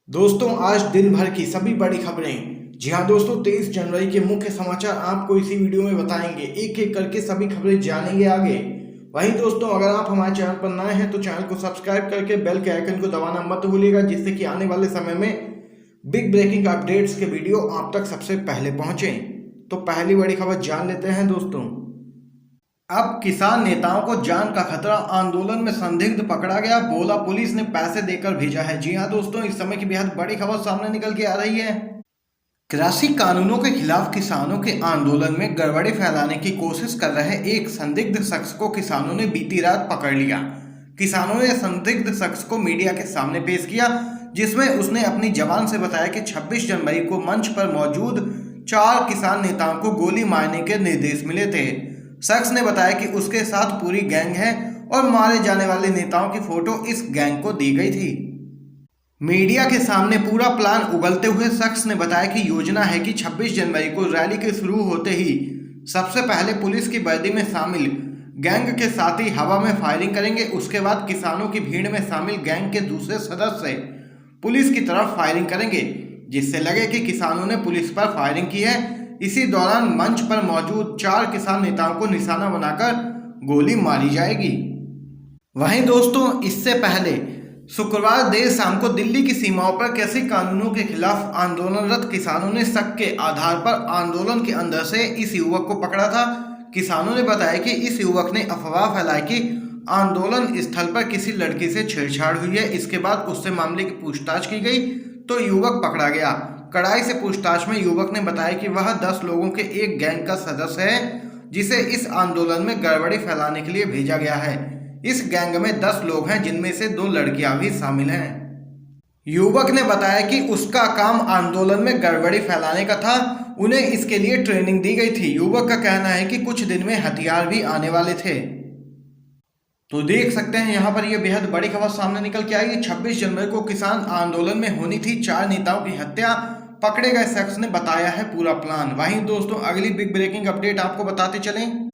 दोस्तों आज दिन भर की सभी बड़ी खबरें। जी हाँ दोस्तों, 23 जनवरी के मुख्य समाचार आपको इसी वीडियो में बताएंगे। एक एक करके सभी खबरें जानेंगे आगे। वहीं दोस्तों, अगर आप हमारे चैनल पर नए हैं तो चैनल को सब्सक्राइब करके बेल के आइकन को दबाना मत भूलिएगा, जिससे कि आने वाले समय में बिग ब्रेकिंग अपडेट्स के वीडियो आप तक सबसे पहले पहुंचे। तो पहली बड़ी खबर जान लेते हैं दोस्तों। अब किसान नेताओं को जान का खतरा, आंदोलन में संदिग्ध पकड़ा गया, बोला पुलिस ने पैसे देकर भेजा है। जी हां दोस्तों, इस समय की बेहद बड़ी खबर सामने निकल के आ रही है। कृषि कानूनों के खिलाफ किसानों के आंदोलन में गड़बड़ी फैलाने की कोशिश कर रहे एक संदिग्ध शख्स को किसानों ने बीती रात पकड़ लिया। किसानों ने संदिग्ध शख्स को मीडिया के सामने पेश किया, जिसमें उसने अपनी जबान से बताया कि 26 जनवरी को मंच पर मौजूद 4 किसान नेताओं को गोली मारने के निर्देश मिले थे। शख्स ने बताया कि उसके साथ पूरी गैंग है और मारे जाने वाले नेताओं की फोटो इस गैंग को दी गई थी। मीडिया के सामने पूरा प्लान उगलते हुए शख्स ने बताया कि योजना है कि 26 जनवरी को रैली के शुरू होते ही सबसे पहले पुलिस की वर्दी में शामिल गैंग के साथ ही हवा में फायरिंग करेंगे। उसके बाद किसानों की भीड़ में शामिल गैंग के दूसरे सदस्य पुलिस की तरफ फायरिंग करेंगे, जिससे लगे कि किसानों ने पुलिस पर फायरिंग की है। इसी दौरान मंच पर मौजूद 4 किसान नेताओं को निशाना बनाकर गोली मारी जाएगी। वहीं दोस्तों, इससे पहले शुक्रवार देर शाम को दिल्ली की सीमाओं पर कृषि कानूनों के खिलाफ आंदोलनरत किसानों ने शक के आधार पर आंदोलन के अंदर से इस युवक को पकड़ा था। किसानों ने बताया कि इस युवक ने अफवाह फैलाई कि आंदोलन स्थल पर किसी लड़की से छेड़छाड़ हुई है। इसके बाद उससे मामले की पूछताछ की गई तो युवक पकड़ा गया। कड़ाई से पूछताछ में युवक ने बताया कि वह 10 लोगों के एक गैंग का सदस्य है, जिसे इस आंदोलन में गड़बड़ी फैलाने के लिए भेजा गया है। इस गैंग में 10 लोग हैं, जिनमें से 2 लड़कियां भी शामिल हैं। युवक ने बताया कि उसका काम आंदोलन में गड़बड़ी फैलाने का था, उन्हें इसके लिए ट्रेनिंग दी गई थी। युवक का कहना है कि कुछ दिन में हथियार भी आने वाले थे। तो देख सकते हैं यहाँ पर यह बेहद बड़ी खबर सामने निकल के आई। 26 जनवरी को किसान आंदोलन में होनी थी 4 नेताओं की हत्या, पकड़े गए शख्स ने बताया है पूरा प्लान। वहीं दोस्तों, अगली बिग ब्रेकिंग अपडेट आपको बताते चलें।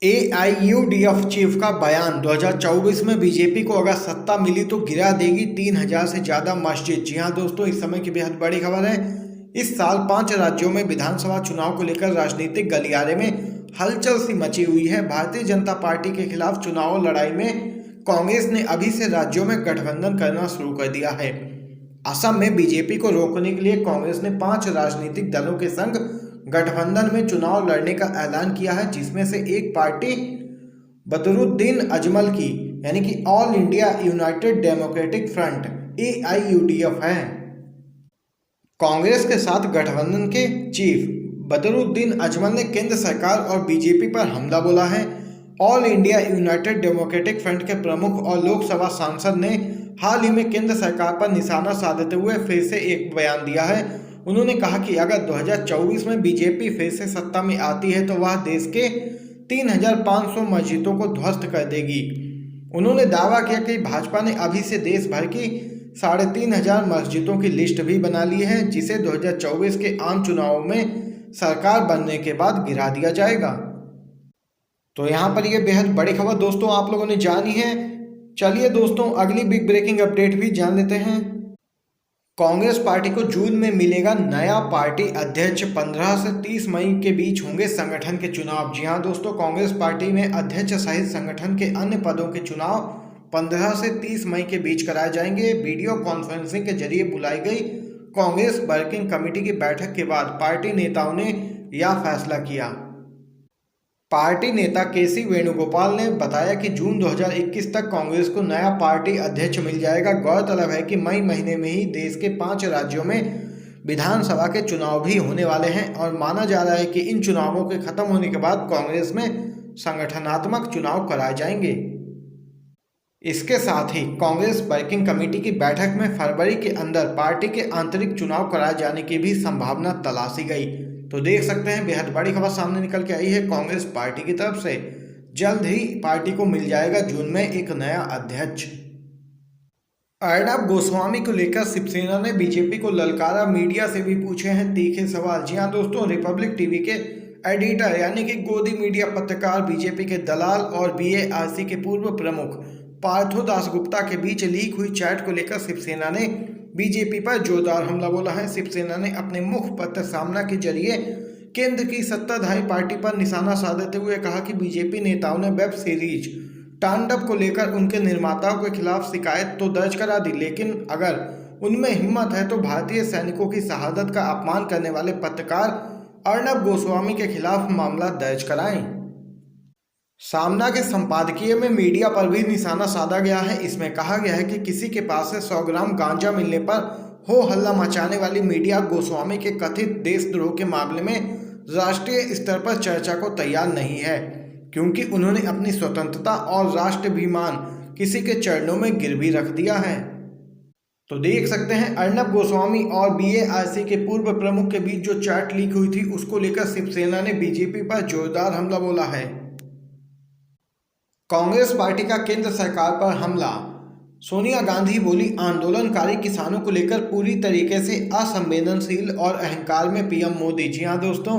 एआईयूडीएफ चीफ का बयान, 2024 में बीजेपी को अगर सत्ता मिली तो गिरा देगी 3000 से ज्यादा मस्जिद। जी हाँ दोस्तों, इस समय की बेहद बड़ी खबर है। इस साल 5 राज्यों में विधानसभा चुनाव को लेकर राजनीतिक गलियारे में हलचल सी मची हुई है। भारतीय जनता पार्टी के खिलाफ चुनाव लड़ाई में कांग्रेस ने अभी से राज्यों में गठबंधन करना शुरू कर दिया है। असम में बीजेपी को रोकने के लिए कांग्रेस ने 5 राजनीतिक दलों के संग गठबंधन में चुनाव लड़ने का ऐलान किया है, जिसमें से एक पार्टी बदरुद्दीन अजमल की यानी कि all India United democratic front AIUDF है। कांग्रेस के साथ गठबंधन के चीफ बदरुद्दीन अजमल ने केंद्र सरकार और बीजेपी पर हमला बोला है। All India United democratic front के प्रमुख और लोकसभा सांसद ने हाल ही में केंद्र सरकार पर निशाना साधते हुए फिर से एक बयान दिया है। उन्होंने कहा कि अगर 2024 में बीजेपी फिर से सत्ता में आती है तो वह देश के 3500 मस्जिदों को ध्वस्त कर देगी। उन्होंने दावा किया कि भाजपा ने अभी से देश भर की 3500 मस्जिदों की लिस्ट भी बना ली है, जिसे 2024 के आम चुनावों में सरकार बनने के बाद गिरा दिया जाएगा। तो यहाँ पर यह बेहद बड़ी खबर दोस्तों आप लोगों ने जानी है। चलिए दोस्तों, अगली बिग ब्रेकिंग अपडेट भी जान लेते हैं। कांग्रेस पार्टी को जून में मिलेगा नया पार्टी अध्यक्ष, 15 से 30 मई के बीच होंगे संगठन के चुनाव। जी हां दोस्तों, कांग्रेस पार्टी में अध्यक्ष सहित संगठन के अन्य पदों के चुनाव 15 से 30 मई के बीच कराए जाएंगे। वीडियो कॉन्फ्रेंसिंग के जरिए बुलाई गई कांग्रेस वर्किंग कमेटी की बैठक के बाद पार्टी नेताओं ने यह फैसला किया। पार्टी नेता केसी वेणुगोपाल ने बताया कि जून 2021 तक कांग्रेस को नया पार्टी अध्यक्ष मिल जाएगा। गौरतलब है कि मई महीने में ही देश के 5 राज्यों में विधानसभा के चुनाव भी होने वाले हैं और माना जा रहा है कि इन चुनावों के खत्म होने के बाद कांग्रेस में संगठनात्मक चुनाव कराए जाएंगे। इसके साथ ही कांग्रेस वर्किंग कमेटी की बैठक में फरवरी के अंदर पार्टी के आंतरिक चुनाव कराए जाने की भी संभावना तलाशी गई। तो देख सकते हैं बेहद बड़ी खबर सामने निकल के आई है कांग्रेस पार्टी की तरफ से। जल्द ही पार्टी को मिल जाएगा जून में एक नया अध्यक्ष। अर्नब गोस्वामी को लेकर शिवसेना ने बीजेपी को ललकारा, मीडिया से भी पूछे हैं तीखे सवाल। जी हाँ दोस्तों, रिपब्लिक टीवी के एडिटर यानी कि गोदी मीडिया पत्रकार, बीजेपी के दलाल और बीएआरसी के पूर्व प्रमुख पार्थो दासगुप्ता के बीच लीक हुई चैट को लेकर शिवसेना ने बीजेपी पर जोरदार हमला बोला है। शिवसेना ने अपने मुखपत्र सामना के जरिए केंद्र की सत्ताधारी पार्टी पर निशाना साधते हुए कहा कि बीजेपी नेताओं ने वेब सीरीज तांडव को लेकर उनके निर्माताओं के खिलाफ शिकायत तो दर्ज करा दी, लेकिन अगर उनमें हिम्मत है तो भारतीय सैनिकों की शहादत का अपमान करने वाले पत्रकार अर्नब गोस्वामी के खिलाफ मामला दर्ज कराएं। सामना के संपादकीय में मीडिया पर भी निशाना साधा गया है। इसमें कहा गया है कि किसी के पास से 100 ग्राम गांजा मिलने पर हो हल्ला मचाने वाली मीडिया गोस्वामी के कथित देशद्रोह के मामले में राष्ट्रीय स्तर पर चर्चा को तैयार नहीं है, क्योंकि उन्होंने अपनी स्वतंत्रता और राष्ट्राभिमान किसी के चरणों में गिरवी रख दिया है। तो देख सकते हैं अर्नब गोस्वामी और बीएआरसी के पूर्व प्रमुख के बीच जो चैट लीक हुई थी उसको लेकर शिवसेना ने बीजेपी पर जोरदार हमला बोला है। कांग्रेस पार्टी का केंद्र सरकार पर हमला। सोनिया गांधी बोली, आंदोलनकारी किसानों को लेकर पूरी तरीके से असंवेदनशील और अहंकार में पीएम मोदी। जी हां दोस्तों,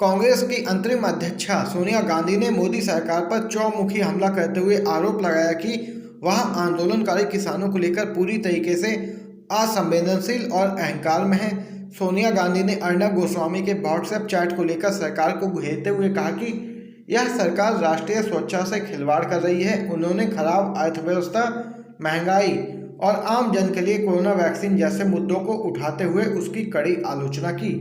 कांग्रेस की अंतरिम अध्यक्षा सोनिया गांधी ने मोदी सरकार पर चौमुखी हमला करते हुए आरोप लगाया कि वह आंदोलनकारी किसानों को लेकर पूरी तरीके से असंवेदनशील और अहंकार में है। सोनिया गांधी ने अर्नब गोस्वामी के व्हाट्सएप चैट को लेकर सरकार को घेरते हुए कहा कि यह सरकार राष्ट्रीय सुरक्षा से खिलवाड़ कर रही है। उन्होंने खराब अर्थव्यवस्था, महंगाई और आम जन के लिए कोरोना वैक्सीन जैसे मुद्दों को उठाते हुए उसकी कड़ी आलोचना की।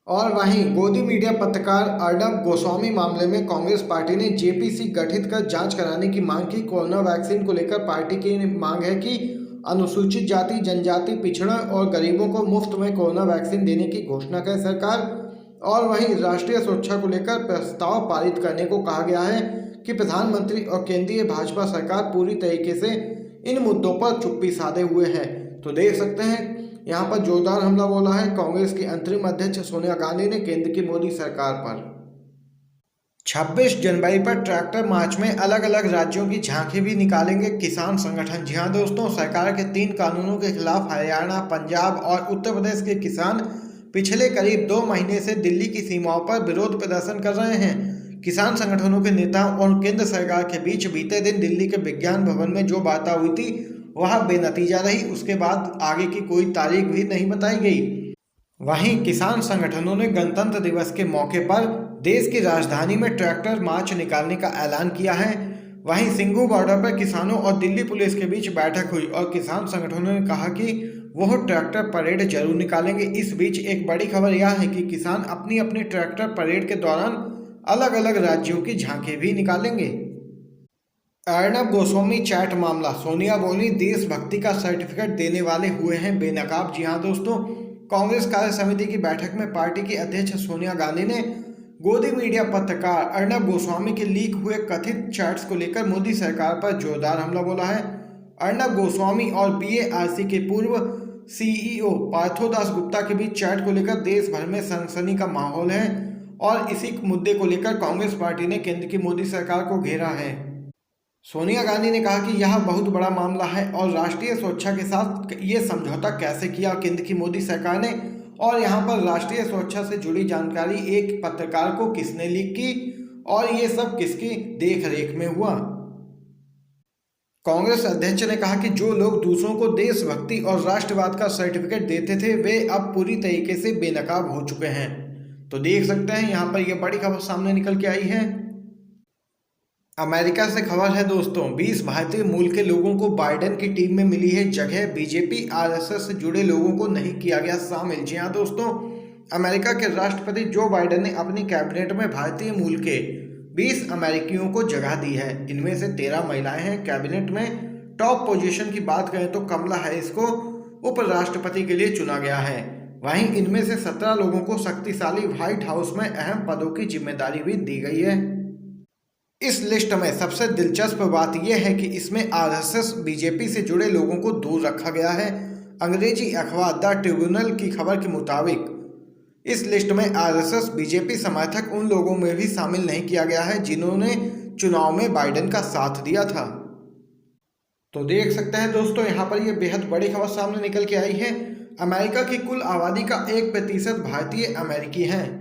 और वहीं गोदी मीडिया पत्रकार अर्नब गोस्वामी मामले में कांग्रेस पार्टी ने जेपीसी गठित कर जांच कराने की मांग की। कोरोना वैक्सीन को लेकर पार्टी की मांग है कि अनुसूचित जाति, जनजाति, पिछड़ा और गरीबों को मुफ्त में कोरोना वैक्सीन देने की घोषणा करे सरकार। और वहीं राष्ट्रीय सुरक्षा को लेकर प्रस्ताव पारित करने को कहा गया है कि प्रधानमंत्री और केंद्रीय भाजपा सरकार पूरी तरीके से इन मुद्दों पर चुप्पी साधे हुए है। तो देख सकते हैं यहाँ पर जोरदार हमला बोला है कांग्रेस की अंतरिम अध्यक्ष सोनिया गांधी ने केंद्र की मोदी सरकार पर। 26 जनवरी पर ट्रैक्टर मार्च में अलग अलग राज्यों की झांकी भी निकालेंगे किसान संगठन। जी हाँ दोस्तों, सरकार के 3 कानूनों के खिलाफ हरियाणा, पंजाब और उत्तर प्रदेश के किसान पिछले करीब 2 महीने से दिल्ली की सीमाओं पर विरोध प्रदर्शन कर रहे हैं। किसान संगठनों के नेताओं और केंद्र सरकार के बीच बीते दिन दिल्ली के विज्ञान भवन में जो वार्ता हुई थी वह बेनतीजा रही। उसके बाद आगे की कोई तारीख भी नहीं बताई गई। वहीं किसान संगठनों ने गणतंत्र दिवस के मौके पर देश की राजधानी में ट्रैक्टर मार्च निकालने का ऐलान किया है। वहीं सिंघू बॉर्डर पर किसानों और दिल्ली पुलिस के बीच बैठक हुई और किसान संगठनों ने कहा कि वो ट्रैक्टर परेड जरूर निकालेंगे। इस बीच एक बड़ी खबर यह है कि किसान अपनी अपनी ट्रैक्टर परेड के दौरान अलग अलग राज्यों की झांकी भी निकालेंगे। अर्नब गोस्वामी चैट मामला। सोनिया बोली, देशभक्ति का सर्टिफिकेट देने वाले हुए हैं बेनकाब। जी हाँ दोस्तों, कांग्रेस कार्य समिति की बैठक में पार्टी की अध्यक्ष सोनिया गांधी ने गोदी मीडिया पत्रकार अर्नब गोस्वामी के लीक हुए कथित चैट्स को लेकर मोदी सरकार पर जोरदार हमला बोला है। अर्नब गोस्वामी और बीएआरसी के पूर्व सीईओ पार्थोदास गुप्ता के बीच चैट को लेकर देश भर में सनसनी का माहौल है और इसी मुद्दे को लेकर कांग्रेस पार्टी ने केंद्र की मोदी सरकार को घेरा है। सोनिया गांधी ने कहा कि यह बहुत बड़ा मामला है और राष्ट्रीय सुरक्षा के साथ ये समझौता कैसे किया केंद्र की मोदी सरकार ने, और यहाँ पर राष्ट्रीय सुरक्षा से जुड़ी जानकारी एक पत्रकार को किसने लीक की और ये सब किसकी देखरेख में हुआ। कांग्रेस अध्यक्ष ने कहा कि जो लोग दूसरों को देशभक्ति और राष्ट्रवाद का सर्टिफिकेट देते थे वे अब पूरी तरीके से बेनकाब हो चुके हैं। तो देख सकते हैं यहाँ पर यह बड़ी खबर सामने निकल के आई है। अमेरिका से खबर है दोस्तों, 20 भारतीय मूल के लोगों को बाइडेन की टीम में मिली है जगह। बीजेपी आरएसएस से जुड़े लोगों को नहीं किया गया शामिल। जी हाँ दोस्तों, अमेरिका के राष्ट्रपति जो बाइडेन ने अपनी कैबिनेट में भारतीय मूल के 20 अमेरिकियों को जगह दी है। इनमें से 13 महिलाएं हैं। कैबिनेट में टॉप पोजीशन की बात करें तो कमला हैरिस को उपराष्ट्रपति के लिए चुना गया है। वहीं इनमें से 17 लोगों को शक्तिशाली व्हाइट हाउस में अहम पदों की जिम्मेदारी भी दी गई है। इस लिस्ट में सबसे दिलचस्प बात यह है कि इसमें आरएसएस, बीजेपी से जुड़े लोगों को दूर रखा गया है। अंग्रेजी अखबार द ट्रिब्यूनल की खबर के मुताबिक इस लिस्ट में आरएसएस, बीजेपी समर्थक उन लोगों में भी शामिल नहीं किया गया है जिन्होंने चुनाव में बाइडेन का साथ दिया था। तो देख सकते हैं दोस्तों, यहाँ पर यह बेहद बड़ी खबर सामने निकल के आई है। अमेरिका की कुल आबादी का 1% भारतीय अमेरिकी हैं।